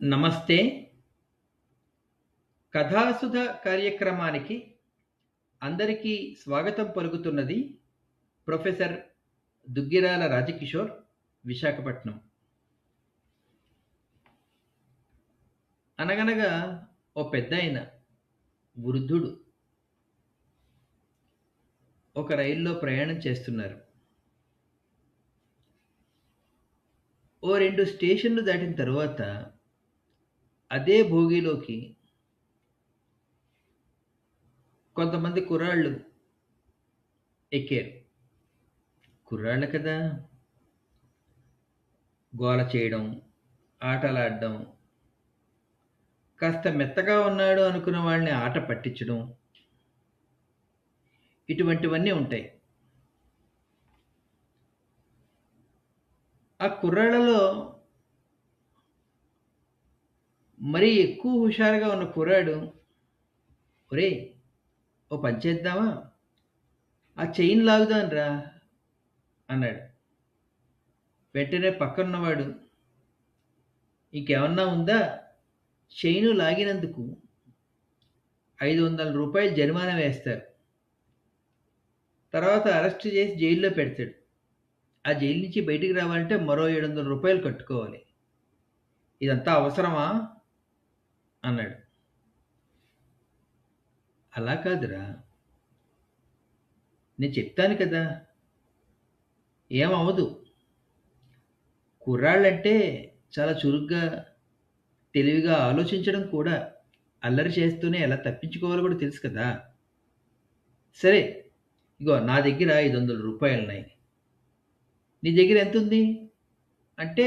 నమస్తే. కథాసుధ కార్యక్రమానికి అందరికీ స్వాగతం పలుకుతున్నది ప్రొఫెసర్ దుగ్గిరాల రాజకిషోర్, విశాఖపట్నం. అనగనగా ఓ పెద్దాయన, వృద్ధుడు ఒక రైల్లో ప్రయాణం చేస్తున్నారు. ఓ 2 స్టేషన్లు దాటిన తరువాత అదే బోగీలోకి కొంతమంది కుర్రాళ్ళు ఎక్కారు. కుర్రాళ్ళు కదా! గోల చేయడం, ఆటలాడడం, కాస్త మెత్తగా ఉన్నాడు అనుకున్న వాళ్ళని ఆట పట్టించడం, ఇటువంటివన్నీ ఉంటాయి. ఆ కుర్రాళ్ళలో మరీ ఎక్కువ హుషారుగా ఉన్న కుర్రాడు, "ఒరేయ్! ఓ పని చేద్దామా? ఆ చైన్ లాగుదాంరా" అన్నాడు. వెంటనే పక్కనున్నవాడు, "ఇంకేమన్నా ఉందా? చైను లాగినందుకు రూ. 500 జరిమానా వేస్తారు. తర్వాత అరెస్ట్ చేసి జైల్లో పెడతాడు. ఆ జైలు నుంచి బయటికి రావాలంటే మరో రూ. 700 కట్టుకోవాలి. ఇదంతా అవసరమా?" అన్నాడు. "అలా కాదురా! నేను చెప్తాను కదా! ఏమవ్వదు. కుర్రాళ్ళంటే చాలా చురుగ్గా, తెలివిగా ఆలోచించడం కూడా, అల్లరి చేస్తూనే ఎలా తప్పించుకోవాలో కూడా తెలుసు కదా! సరే, ఇగో నా దగ్గర రూ. 500 నీ దగ్గర ఎంతుంది?" అంటే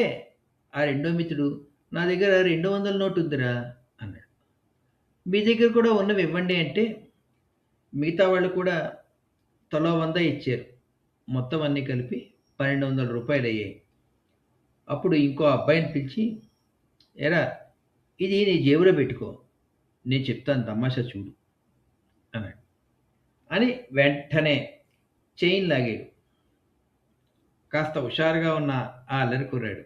ఆ రెండో మిత్రుడు, "నా దగ్గర 200 నోటు ఉందిరా" అన్నాడు. "మీ దగ్గర కూడా ఉన్నవి ఇవ్వండి" అంటే మిగతా వాళ్ళు కూడా తలో 100 ఇచ్చారు. మొత్తం అన్నీ కలిపి రూ. 1200 అయ్యాయి. అప్పుడు ఇంకో అబ్బాయిని పిలిచి, "ఏరా! ఇది నీ జేబులో పెట్టుకో. నేను చెప్తాను తమాషా చూడు" అన్నాడు. అని వెంటనే చైన్ లాగాడు. కాస్త హుషారుగా ఉన్న ఆ అల్లరి కుర్రాడు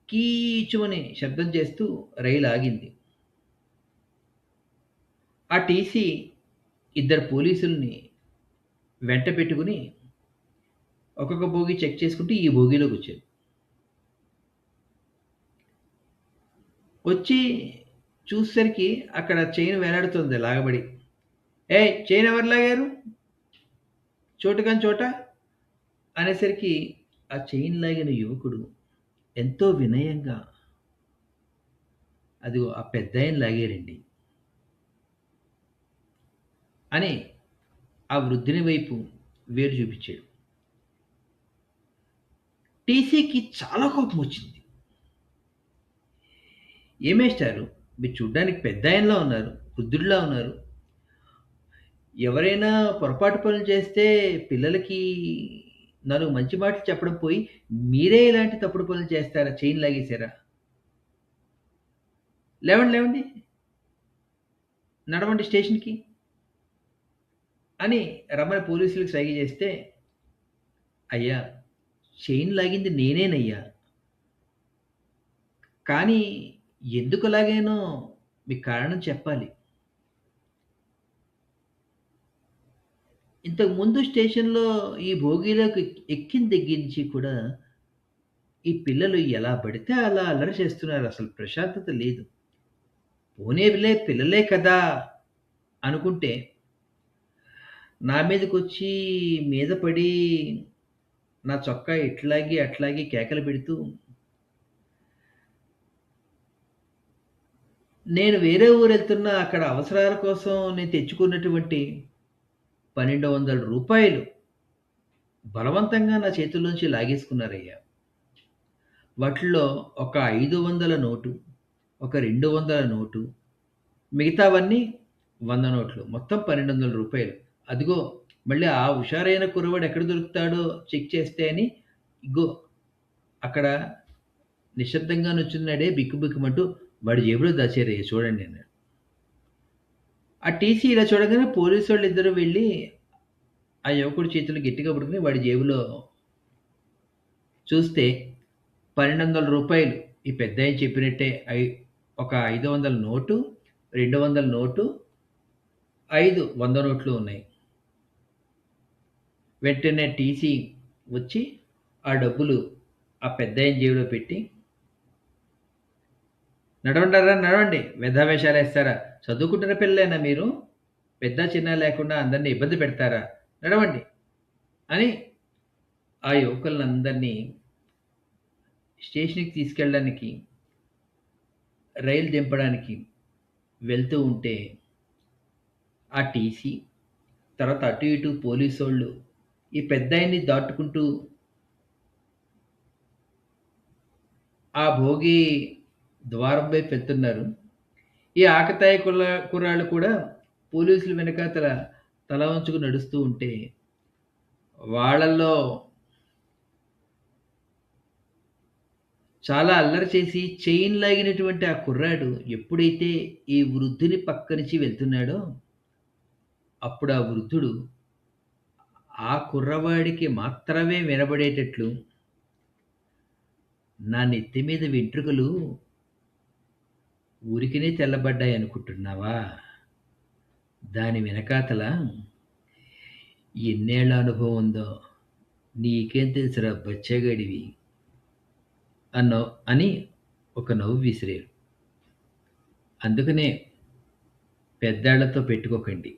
కీచుమని శబ్దం చేస్తూ రైలు ఆగింది. ఆ టీసీ ఇద్దరు పోలీసుల్ని వెంట పెట్టుకుని ఒక్కొక్క బోగీ చెక్ చేసుకుంటూ ఈ బోగీలోకి వచ్చారు. వచ్చి చూసేసరికి అక్కడ చైన్ వేలాడుతుంది లాగబడి. "ఏయ్! చైన్ ఎవరు లాగారు? చోటు కాని చోట" అనేసరికి ఆ చైన్ లాగిన యువకుడు ఎంతో వినయంగా, "అదిగో ఆ పెద్దాయన లాగారండి" అని ఆ వృద్ధుని వైపు వేలు చూపించాడు. టీసీకి చాలా కోపమొచ్చింది. "ఏమేస్టారు, మీరు చూడ్డానికి పెద్దాయనలా ఉన్నారు, వృద్ధుడిలా ఉన్నారు. ఎవరైనా పొరపాటు పనులు చేస్తే పిల్లలకి 4 మంచి మాటలు చెప్పడం పోయి, మీరే ఇలాంటి తప్పుడు పనులు చేస్తారా? చైన్ లాగేసారా? లేవండి, లేవండి. నడవండి స్టేషన్‌కి" అని రమ్మని పోలీసులకి సైగ చేస్తే, "అయ్యా! చైన్ లాగింది నేనేనయ్యా. కానీ ఎందుకు లాగానో మీకు కారణం చెప్పాలి. ఇంతకు ముందు స్టేషన్‌లో ఈ భోగీలోకి ఎక్కిన దగ్గర నుంచి కూడా ఈ పిల్లలు ఎలా పడితే అలా అల్లరి చేస్తున్నారు. అసలు ప్రశాంతత లేదు. పోనీలే పిల్లలే కదా!" అనుకుంటే నా మీదకొచ్చి మీద పడి నా చొక్కా ఇట్లాగి, అట్లాగి కేకలు పెడుతూ, నేను వేరే ఊరెళ్తున్నా, అక్కడ అవసరాల కోసం నేను తెచ్చుకున్నటువంటి రూ. 1200 బలవంతంగా నా చేతుల్లోంచి లాగేసుకున్నారయ్యా. వాటిల్లో ఒక 500 నోటు, ఒక 200 నోటు, మిగతావన్నీ 100 నోట్లు. మొత్తం రూ. 1200. అదిగో మళ్ళీ ఆ హుషారైన కుర్రవాడు ఎక్కడ దొరుకుతాడో చెక్ చేస్తే అని, ఇగ్గో అక్కడ నిశ్శబ్దంగా నుంచున్నాడే బిక్కుబిక్కుమంటూ, వాడి జేబులో దాచారయ్య చూడండి అన్నాడు. ఆ టీసీ ఇలా చూడగానే పోలీసోళ్ళిద్దరూ వెళ్లి ఆ యువకుడి చేతులు గట్టిగా పట్టుకొని వాడి జేబులో చూస్తే రూ. 1200 ఈ పెద్దాయన చెప్పినట్టే ఒక 500 నోటు, 200 నోటు, 5 100 నోట్లు ఉన్నాయి. వెంటనే టీసీ వచ్చి ఆ డబ్బులు ఆ పెద్దాయన జేబులో పెట్టి, "నడవండర్రా నడవండి. వెధవ వేషాలేస్తారా? చదువుకుంటున్న పిల్లలేనా మీరు? పెద్ద చిన్న లేకుండా అందరిని ఇబ్బంది పెడతారా? నడవండి" అని ఆ యువకులనందరినీ స్టేషన్‌కి తీసుకెళ్ళడానికి, రైలు దింపడానికి వెళ్తూ ఉంటే, ఆ టీసీ, తర్వాత అటు ఇటు పోలీసోళ్ళు ఈ పెద్దాయన్ని దాటుకుంటూ ఆ భోగి ద్వారం వైపు వెళ్తున్నారు. ఈ ఆకతాయి కుర్రాళ్ళు కూడా పోలీసులు వెనకాతల తల వంచుకొని నడుస్తూ ఉంటే, వాళ్ళల్లో చాలా అల్లరి చేసి చైన్ లాగినటువంటి ఆ కుర్రాడు ఎప్పుడైతే ఈ వృద్ధుని పక్క నుంచి వెళ్తున్నాడో, అప్పుడు ఆ వృద్ధుడు ఆ కుర్రవాడికి మాత్రమే వినబడేటట్లు, "నా నెత్తి మీద వెంట్రుకలు ఊరికినే తెల్లబడ్డాయనుకుంటున్నావా? దాని వెనకాతల ఎన్నేళ్ల అనుభవం ఉందో నీకేం తెలుసురా బచ్చగాడివి" అని ఒక నవ్వు విసిరారు. అందుకనే పెద్దాళ్ళతో పెట్టుకోకండి.